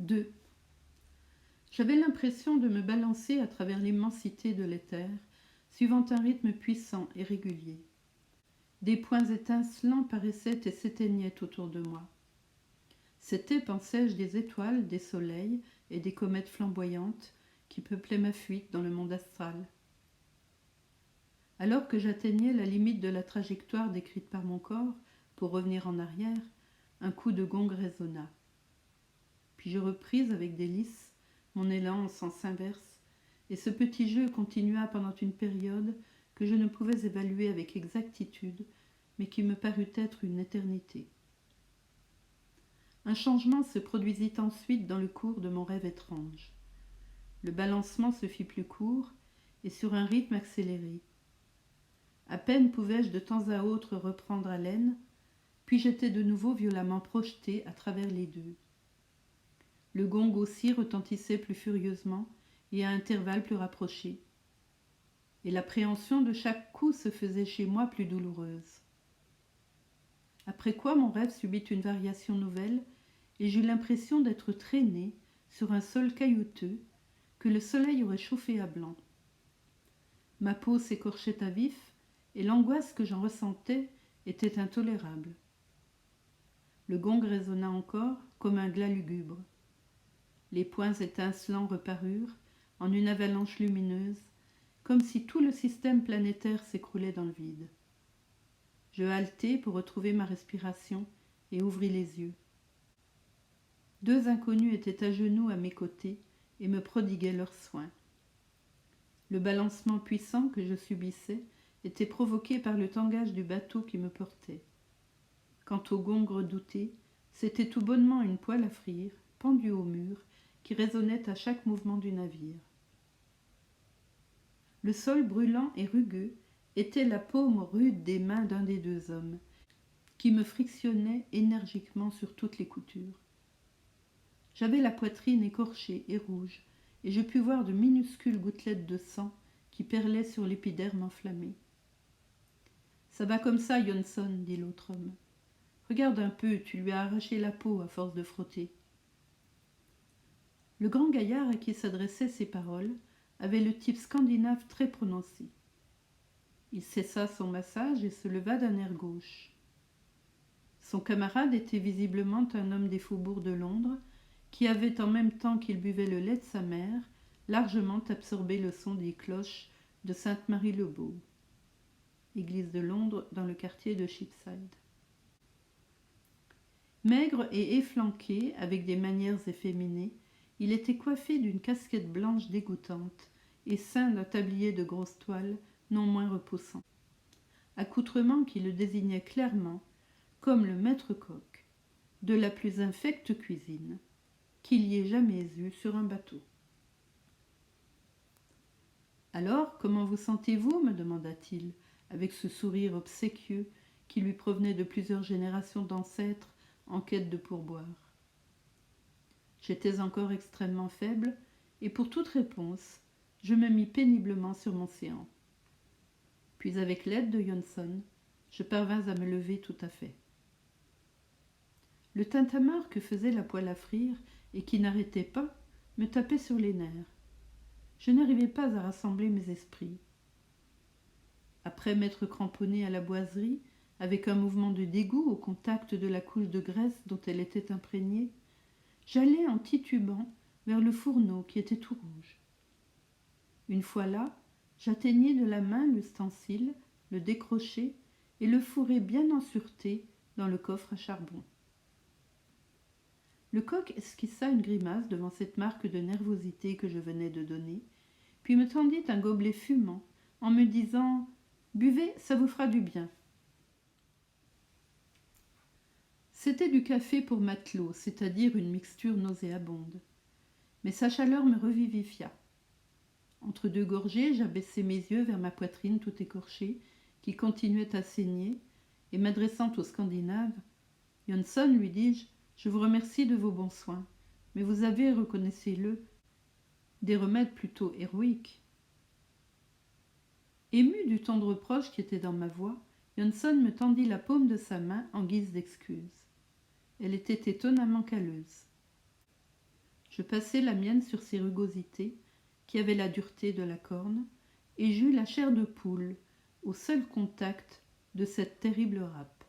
2. J'avais l'impression de me balancer à travers l'immensité de l'éther, suivant un rythme puissant et régulier. Des points étincelants paraissaient et s'éteignaient autour de moi. C'étaient, pensais-je, des étoiles, des soleils et des comètes flamboyantes qui peuplaient ma fuite dans le monde astral. Alors que j'atteignais la limite de la trajectoire décrite par mon corps, pour revenir en arrière, un coup de gong résonna. Puis je repris avec délice mon élan en sens inverse, et ce petit jeu continua pendant une période que je ne pouvais évaluer avec exactitude, mais qui me parut être une éternité. Un changement se produisit ensuite dans le cours de mon rêve étrange. Le balancement se fit plus court et sur un rythme accéléré. À peine pouvais-je de temps à autre reprendre haleine, puis j'étais de nouveau violemment projeté à travers les deux. Le gong aussi retentissait plus furieusement et à intervalles plus rapprochés. Et l'appréhension de chaque coup se faisait chez moi plus douloureuse. Après quoi mon rêve subit une variation nouvelle et j'eus l'impression d'être traîné sur un sol caillouteux que le soleil aurait chauffé à blanc. Ma peau s'écorchait à vif et l'angoisse que j'en ressentais était intolérable. Le gong résonna encore comme un glas lugubre. Les points étincelants reparurent en une avalanche lumineuse, comme si tout le système planétaire s'écroulait dans le vide. Je haletai pour retrouver ma respiration et ouvris les yeux. 2 inconnus étaient à genoux à mes côtés et me prodiguaient leurs soins. Le balancement puissant que je subissais était provoqué par le tangage du bateau qui me portait. Quant au gong redouté, c'était tout bonnement une poêle à frire, pendue au mur, qui résonnait à chaque mouvement du navire. Le sol brûlant et rugueux était la paume rude des mains d'un des 2 hommes, qui me frictionnait énergiquement sur toutes les coutures. J'avais la poitrine écorchée et rouge, et je pus voir de minuscules gouttelettes de sang qui perlaient sur l'épiderme enflammé. « Ça va comme ça, Johnson, dit l'autre homme. Regarde un peu, tu lui as arraché la peau à force de frotter. » Le grand gaillard à qui s'adressaient ces paroles avait le type scandinave très prononcé. Il cessa son massage et se leva d'un air gauche. Son camarade était visiblement un homme des faubourgs de Londres, qui avait, en même temps qu'il buvait le lait de sa mère, largement absorbé le son des cloches de Sainte-Marie-le-Beau, église de Londres dans le quartier de Cheapside. Maigre et efflanqué, avec des manières efféminées, il était coiffé d'une casquette blanche dégoûtante et ceint d'un tablier de grosse toile non moins repoussant. Accoutrement qui le désignait clairement comme le maître-coq de la plus infecte cuisine qu'il y ait jamais eu sur un bateau. « Alors, comment vous sentez-vous » me demanda-t-il, avec ce sourire obséquieux qui lui provenait de plusieurs générations d'ancêtres en quête de pourboire. J'étais encore extrêmement faible, et pour toute réponse, je me mis péniblement sur mon séant. Puis avec l'aide de Johnson, je parvins à me lever tout à fait. Le tintamarre que faisait la poêle à frire et qui n'arrêtait pas me tapait sur les nerfs. Je n'arrivais pas à rassembler mes esprits. Après m'être cramponné à la boiserie, avec un mouvement de dégoût au contact de la couche de graisse dont elle était imprégnée, j'allais en titubant vers le fourneau qui était tout rouge. Une fois là, j'atteignis de la main l'ustensile, le décrochai et le fourrai bien en sûreté dans le coffre à charbon. Le coq esquissa une grimace devant cette marque de nervosité que je venais de donner, puis me tendit un gobelet fumant en me disant « Buvez, ça vous fera du bien ». C'était du café pour matelot, c'est-à-dire une mixture nauséabonde. Mais sa chaleur me revivifia. Entre 2 gorgées, j'abaissai mes yeux vers ma poitrine tout écorchée, qui continuait à saigner, et m'adressant au Scandinave, « Johnson, lui dis-je, je vous remercie de vos bons soins, mais vous avez, reconnaissez-le, des remèdes plutôt héroïques. » Ému du ton de reproche qui était dans ma voix, Johnson me tendit la paume de sa main en guise d'excuse. Elle était étonnamment calleuse. Je passai la mienne sur ses rugosités, qui avaient la dureté de la corne, et j'eus la chair de poule au seul contact de cette terrible râpe.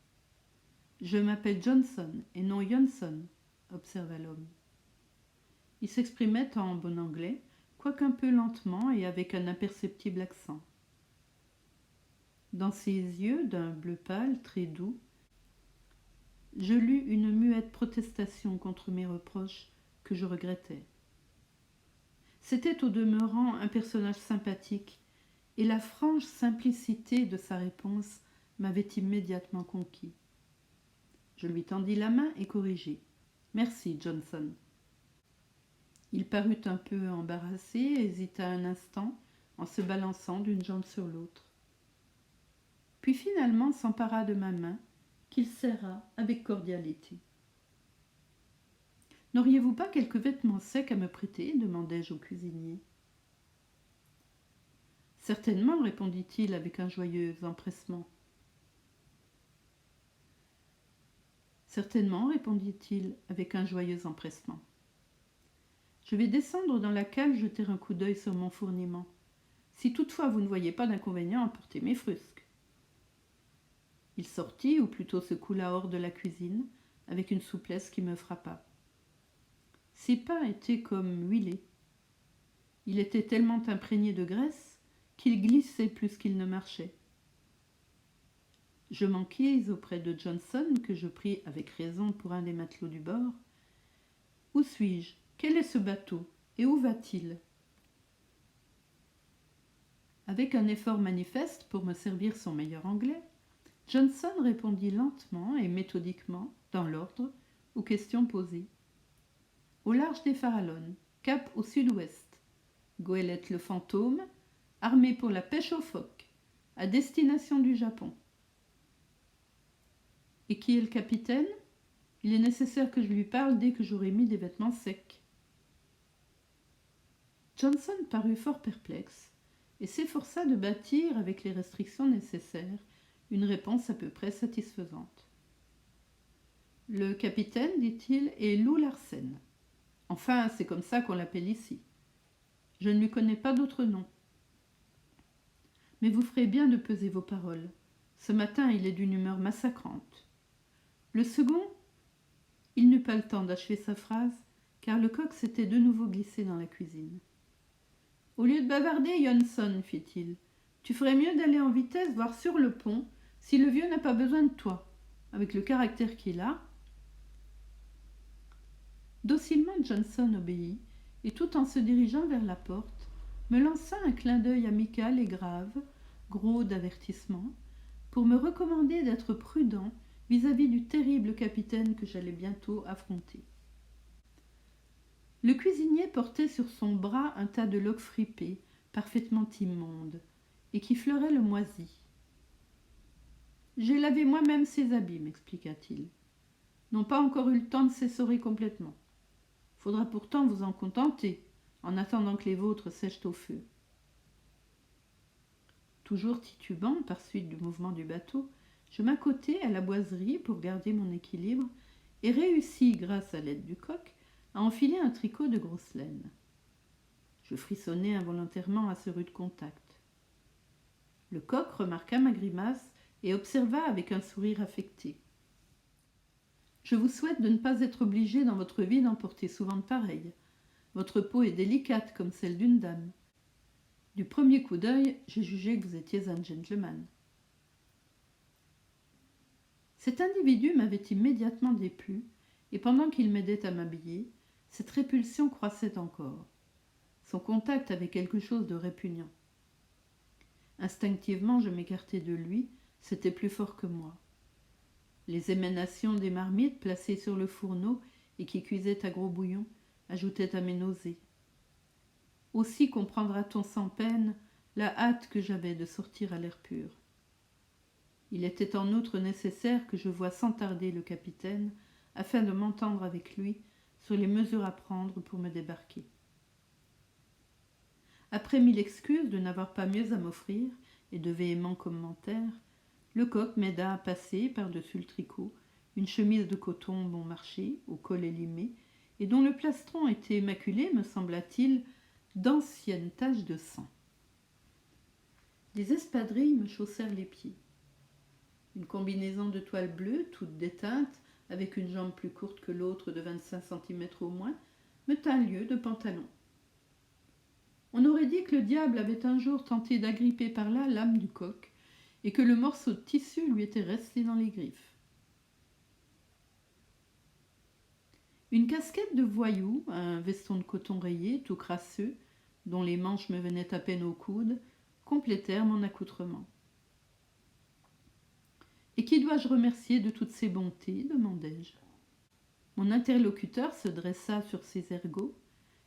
« Je m'appelle Johnson et non Johnson, observa l'homme. Il s'exprimait en bon anglais, quoique un peu lentement et avec un imperceptible accent. Dans ses yeux, d'un bleu pâle, très doux, je lus une muette protestation contre mes reproches que je regrettais. C'était au demeurant un personnage sympathique, et la franche simplicité de sa réponse m'avait immédiatement conquis. Je lui tendis la main et corrigis. « Merci, Johnson. » Il parut un peu embarrassé, hésita un instant en se balançant d'une jambe sur l'autre. Puis finalement s'empara de ma main, qu'il serra avec cordialité. « N'auriez-vous pas quelques vêtements secs à me prêter » demandai-je au cuisinier. « Certainement, répondit-il avec un joyeux empressement. Certainement, répondit-il avec un joyeux empressement. Je vais descendre dans la cale jeter un coup d'œil sur mon fourniment. Si toutefois vous ne voyez pas d'inconvénient à porter mes frusques. Il sortit, ou plutôt se coula hors de la cuisine, avec une souplesse qui me frappa. Ses pas étaient comme huilés. Il était tellement imprégné de graisse qu'il glissait plus qu'il ne marchait. Je m'enquis auprès de Johnson, que je pris avec raison pour un des matelots du bord. « Où suis-je ? Quel est ce bateau ? Et où va-t-il » Avec un effort manifeste pour me servir son meilleur anglais, Johnson répondit lentement et méthodiquement, dans l'ordre, aux questions posées. Au large des Farallones, cap au sud-ouest, goélette le fantôme, armée pour la pêche aux phoques, à destination du Japon. Et qui est le capitaine ? Il est nécessaire que je lui parle dès que j'aurai mis des vêtements secs. Johnson parut fort perplexe et s'efforça de bâtir, avec les restrictions nécessaires, une réponse à peu près satisfaisante. Le capitaine, dit-il, est Lou Larsen. Enfin, c'est comme ça qu'on l'appelle ici. Je ne lui connais pas d'autre nom. Mais vous ferez bien de peser vos paroles. Ce matin, il est d'une humeur massacrante. Le second, il n'eut pas le temps d'achever sa phrase, car le coq s'était de nouveau glissé dans la cuisine. Au lieu de bavarder, Johnson, fit-il, tu ferais mieux d'aller en vitesse voir sur le pont si le vieux n'a pas besoin de toi, avec le caractère qu'il a. Docilement, Johnson obéit, et tout en se dirigeant vers la porte, me lança un clin d'œil amical et grave, gros d'avertissement, pour me recommander d'être prudent vis-à-vis du terrible capitaine que j'allais bientôt affronter. Le cuisinier portait sur son bras un tas de loques fripées, parfaitement immondes, et qui fleuraient le moisi. « J'ai lavé moi-même ces habits, m'expliqua-t-il. N'ont pas encore eu le temps de s'essorer complètement. Faudra pourtant vous en contenter, en attendant que les vôtres sèchent au feu. » Toujours titubant par suite du mouvement du bateau, je m'accotai à la boiserie pour garder mon équilibre et réussis, grâce à l'aide du coq, à enfiler un tricot de grosse laine. Je frissonnai involontairement à ce rude contact. Le coq remarqua ma grimace et observa avec un sourire affecté. « Je vous souhaite de ne pas être obligé dans votre vie d'en porter souvent de pareilles. Votre peau est délicate comme celle d'une dame. Du premier coup d'œil, j'ai jugé que vous étiez un gentleman. » Cet individu m'avait immédiatement déplu, et pendant qu'il m'aidait à m'habiller, cette répulsion croissait encore. Son contact avait quelque chose de répugnant. Instinctivement, je m'écartai de lui, c'était plus fort que moi. Les émanations des marmites placées sur le fourneau et qui cuisaient à gros bouillon ajoutaient à mes nausées. Aussi comprendra-t-on sans peine la hâte que j'avais de sortir à l'air pur. Il était en outre nécessaire que je voie sans tarder le capitaine afin de m'entendre avec lui sur les mesures à prendre pour me débarquer. Après 1000 excuses de n'avoir pas mieux à m'offrir et de véhéments commentaires, le coq m'aida à passer par-dessus le tricot une chemise de coton bon marché au col élimé et dont le plastron était maculé, me sembla-t-il, d'anciennes taches de sang. Des espadrilles me chaussèrent les pieds. Une combinaison de toile bleue, toute déteinte, avec une jambe plus courte que l'autre de 25 cm au moins, me tint lieu de pantalon. On aurait dit que le diable avait un jour tenté d'agripper par là l'âme du coq, et que le morceau de tissu lui était resté dans les griffes. Une casquette de voyou, un veston de coton rayé, tout crasseux, dont les manches me venaient à peine au coude, complétèrent mon accoutrement. « Et qui dois-je remercier de toutes ces bontés ?» demandai-je. Mon interlocuteur se dressa sur ses ergots,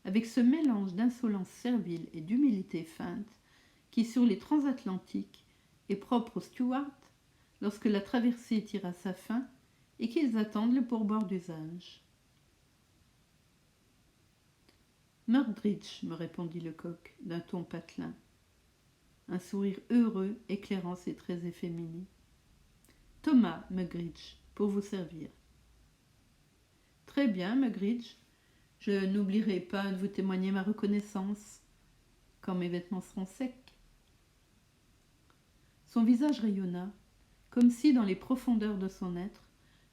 avec ce mélange d'insolence servile et d'humilité feinte qui, sur les transatlantiques, est propre aux stewards lorsque la traversée tire à sa fin et qu'ils attendent le pourboire d'usage. « Mugridge, me répondit le coq d'un ton patelin, un sourire heureux éclairant ses traits efféminés. « Thomas Mugridge, pour vous servir. »« Très bien, Mugridge. Je n'oublierai pas de vous témoigner ma reconnaissance quand mes vêtements seront secs. » Son visage rayonna, comme si, dans les profondeurs de son être,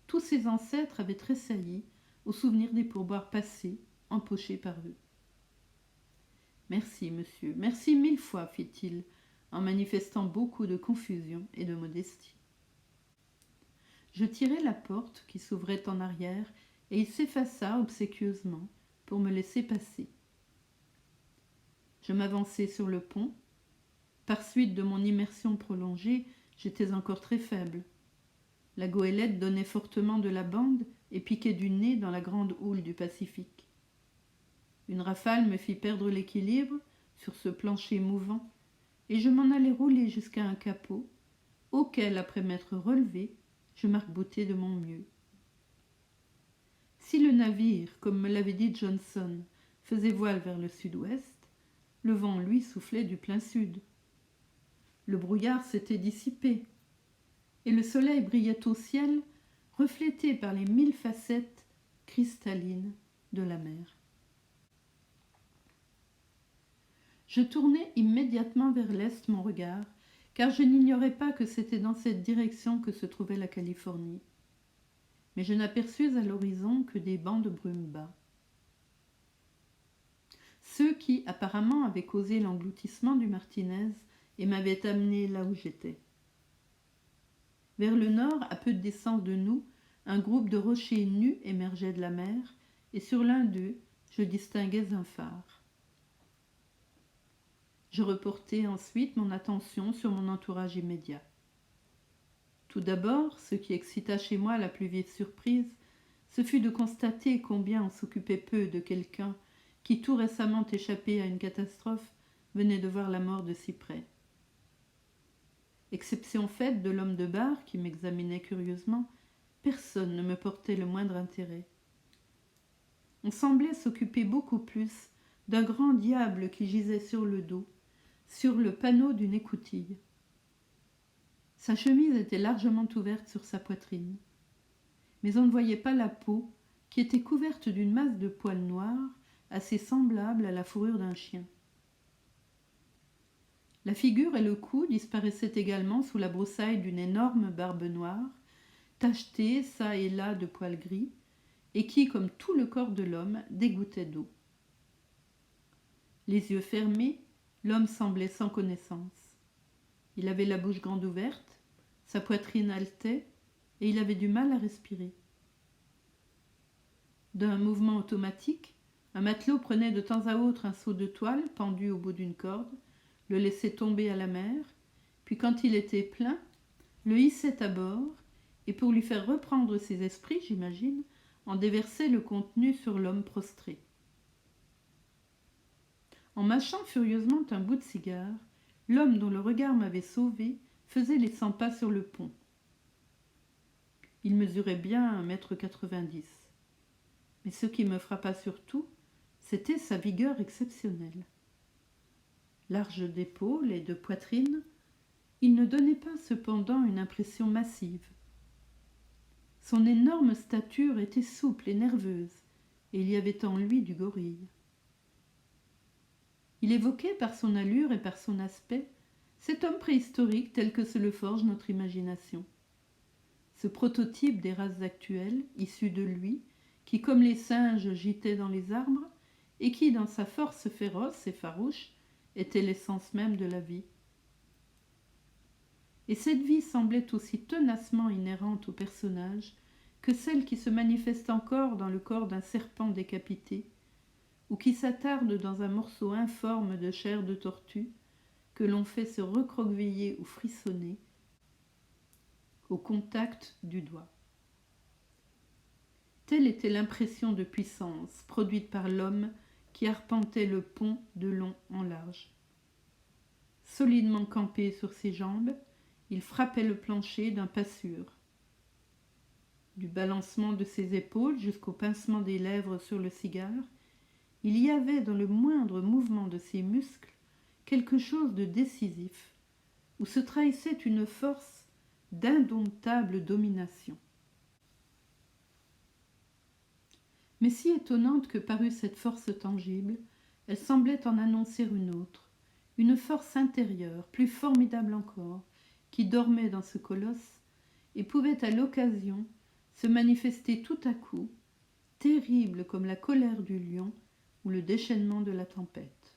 tous ses ancêtres avaient tressailli au souvenir des pourboires passés, empochés par eux. « Merci, monsieur, merci 1000 fois, fit-il, en manifestant beaucoup de confusion et de modestie. Je tirai la porte qui s'ouvrait en arrière et il s'effaça obséquieusement pour me laisser passer. Je m'avançai sur le pont. Par suite de mon immersion prolongée, j'étais encore très faible. La goélette donnait fortement de la bande et piquait du nez dans la grande houle du Pacifique. Une rafale me fit perdre l'équilibre sur ce plancher mouvant et je m'en allai rouler jusqu'à un capot auquel, après m'être relevé, je m'arc-boutai de mon mieux. Si le navire, comme me l'avait dit Johnson, faisait voile vers le sud-ouest, le vent, lui, soufflait du plein sud. Le brouillard s'était dissipé et le soleil brillait au ciel, reflété par les 1000 facettes cristallines de la mer. Je tournai immédiatement vers l'est mon regard, car je n'ignorais pas que c'était dans cette direction que se trouvait la Californie. Mais je n'aperçus à l'horizon que des bancs de brume bas. Ceux qui, apparemment, avaient causé l'engloutissement du Martinez et m'avaient amené là où j'étais. Vers le nord, à peu de distance de nous, un groupe de rochers nus émergeait de la mer, et sur l'un d'eux, je distinguais un phare. Je reportai ensuite mon attention sur mon entourage immédiat. Tout d'abord, ce qui excita chez moi la plus vive surprise, ce fut de constater combien on s'occupait peu de quelqu'un qui, tout récemment échappé à une catastrophe, venait de voir la mort de si près. Exception faite de l'homme de bar qui m'examinait curieusement, personne ne me portait le moindre intérêt. On semblait s'occuper beaucoup plus d'un grand diable qui gisait sur le dos, sur le panneau d'une écoutille. Sa chemise était largement ouverte sur sa poitrine, mais on ne voyait pas la peau qui était couverte d'une masse de poils noirs assez semblable à la fourrure d'un chien. La figure et le cou disparaissaient également sous la broussaille d'une énorme barbe noire, tachetée çà et là de poils gris, et qui, comme tout le corps de l'homme, dégouttait d'eau. Les yeux fermés, l'homme semblait sans connaissance. Il avait la bouche grande ouverte, sa poitrine haletait, et il avait du mal à respirer. D'un mouvement automatique, un matelot prenait de temps à autre un seau de toile pendu au bout d'une corde, le laissait tomber à la mer, puis quand il était plein, le hissait à bord, et pour lui faire reprendre ses esprits, j'imagine, en déversait le contenu sur l'homme prostré. En mâchant furieusement un bout de cigare, l'homme dont le regard m'avait sauvé faisait les 100 pas sur le pont. Il mesurait bien 1,90 m. Mais ce qui me frappa surtout, c'était sa vigueur exceptionnelle. Large d'épaules et de poitrine, il ne donnait pas cependant une impression massive. Son énorme stature était souple et nerveuse, et il y avait en lui du gorille. Il évoquait par son allure et par son aspect cet homme préhistorique tel que se le forge notre imagination. Ce prototype des races actuelles, issu de lui, qui comme les singes gitait dans les arbres, et qui, dans sa force féroce et farouche, était l'essence même de la vie. Et cette vie semblait aussi tenacement inhérente au personnage que celle qui se manifeste encore dans le corps d'un serpent décapité, ou qui s'attarde dans un morceau informe de chair de tortue que l'on fait se recroqueviller ou frissonner au contact du doigt. Telle était l'impression de puissance produite par l'homme qui arpentait le pont de long en large. Solidement campé sur ses jambes, il frappait le plancher d'un pas sûr. Du balancement de ses épaules jusqu'au pincement des lèvres sur le cigare, il y avait dans le moindre mouvement de ses muscles quelque chose de décisif, où se trahissait une force d'indomptable domination. Mais si étonnante que parût cette force tangible, elle semblait en annoncer une autre, une force intérieure, plus formidable encore, qui dormait dans ce colosse et pouvait à l'occasion se manifester tout à coup, terrible comme la colère du lion ou le déchaînement de la tempête.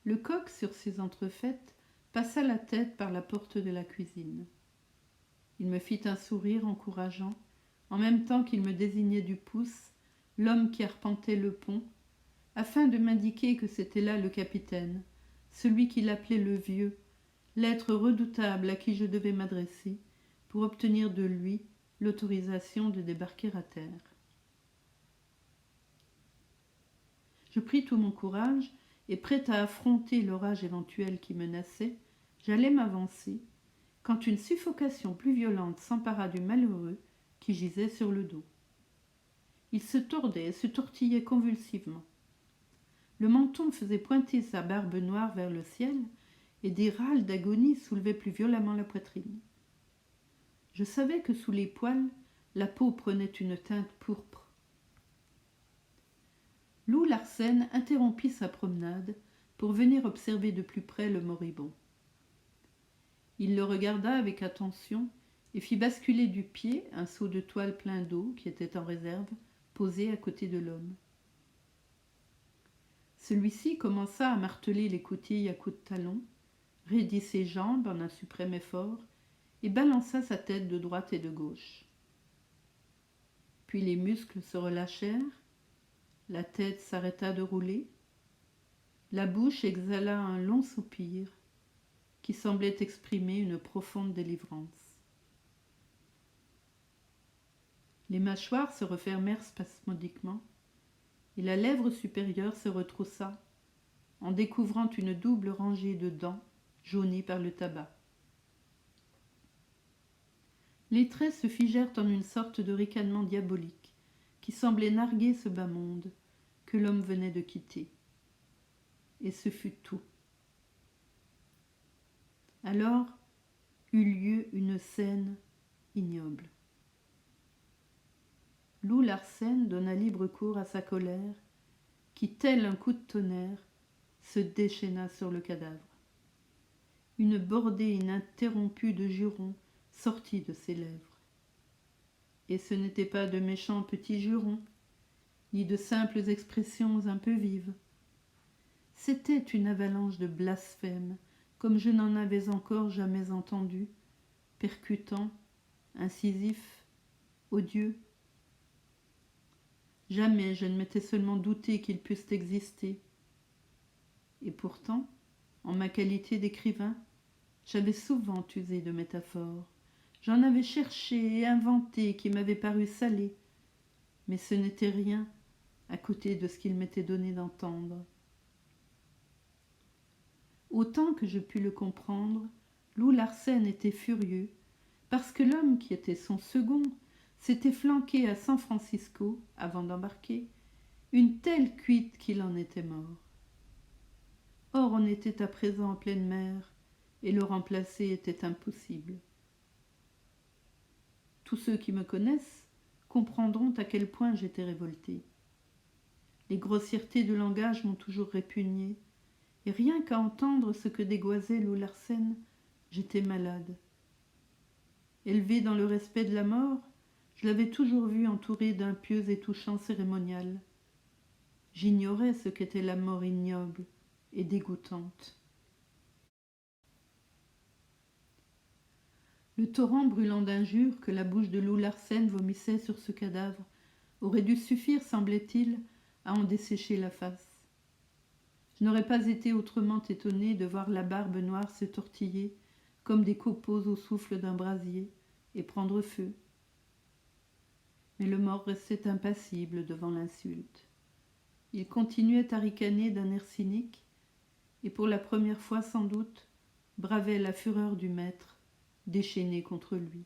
Le coq, sur ses entrefaites, passa la tête par la porte de la cuisine. Il me fit un sourire encourageant, en même temps qu'il me désignait du pouce l'homme qui arpentait le pont, afin de m'indiquer que c'était là le capitaine, celui qu'il appelait le vieux, l'être redoutable à qui je devais m'adresser pour obtenir de lui l'autorisation de débarquer à terre. Je pris tout mon courage et, prêt à affronter l'orage éventuel qui menaçait, j'allais m'avancer, quand une suffocation plus violente s'empara du malheureux qui gisait sur le dos. Il se tordait et se tortillait convulsivement. Le menton faisait pointer sa barbe noire vers le ciel, et des râles d'agonie soulevaient plus violemment la poitrine. Je savais que sous les poils, la peau prenait une teinte pourpre. Loup Larsen interrompit sa promenade pour venir observer de plus près le moribond. Il le regarda avec attention et fit basculer du pied un seau de toile plein d'eau qui était en réserve, posé à côté de l'homme. Celui-ci commença à marteler les coutilles à coups de talon, raidit ses jambes en un suprême effort et balança sa tête de droite et de gauche. Puis les muscles se relâchèrent, la tête s'arrêta de rouler, la bouche exhala un long soupir qui semblait exprimer une profonde délivrance. Les mâchoires se refermèrent spasmodiquement et la lèvre supérieure se retroussa en découvrant une double rangée de dents jaunies par le tabac. Les traits se figèrent en une sorte de ricanement diabolique qui semblait narguer ce bas monde que l'homme venait de quitter. Et ce fut tout. Alors eut lieu une scène ignoble. Loup Larsen donna libre cours à sa colère, qui, tel un coup de tonnerre, se déchaîna sur le cadavre. Une bordée ininterrompue de jurons sortit de ses lèvres. Et ce n'étaient pas de méchants petits jurons, ni de simples expressions un peu vives. C'était une avalanche de blasphèmes, comme je n'en avais encore jamais entendu, percutant, incisif, odieux. Jamais je ne m'étais seulement douté qu'ils pussent exister. Et pourtant, en ma qualité d'écrivain, j'avais souvent usé de métaphores. J'en avais cherché et inventé qui m'avaient paru salées, mais ce n'était rien à côté de ce qu'il m'était donné d'entendre. Autant que je pus le comprendre, Loup Larsen était furieux, parce que l'homme qui était son second s'était flanqué à San Francisco, avant d'embarquer, une telle cuite qu'il en était mort. Or on était à présent en pleine mer, et le remplacer était impossible. Tous ceux qui me connaissent comprendront à quel point j'étais révoltée. Les grossièretés du langage m'ont toujours répugnée, et rien qu'à entendre ce que dégoisait Lou Larsen, j'étais malade. Élevée dans le respect de la mort, je l'avais toujours vue entourée d'un pieux et touchant cérémonial. J'ignorais ce qu'était la mort ignoble et dégoûtante. Le torrent brûlant d'injures que la bouche de Lou Larsen vomissait sur ce cadavre aurait dû suffire, semblait-il, à en dessécher la face. Je n'aurais pas été autrement étonnée de voir la barbe noire se tortiller comme des copeaux au souffle d'un brasier et prendre feu. Mais le mort restait impassible devant l'insulte. Il continuait à ricaner d'un air cynique et pour la première fois sans doute bravait la fureur du maître déchaîné contre lui.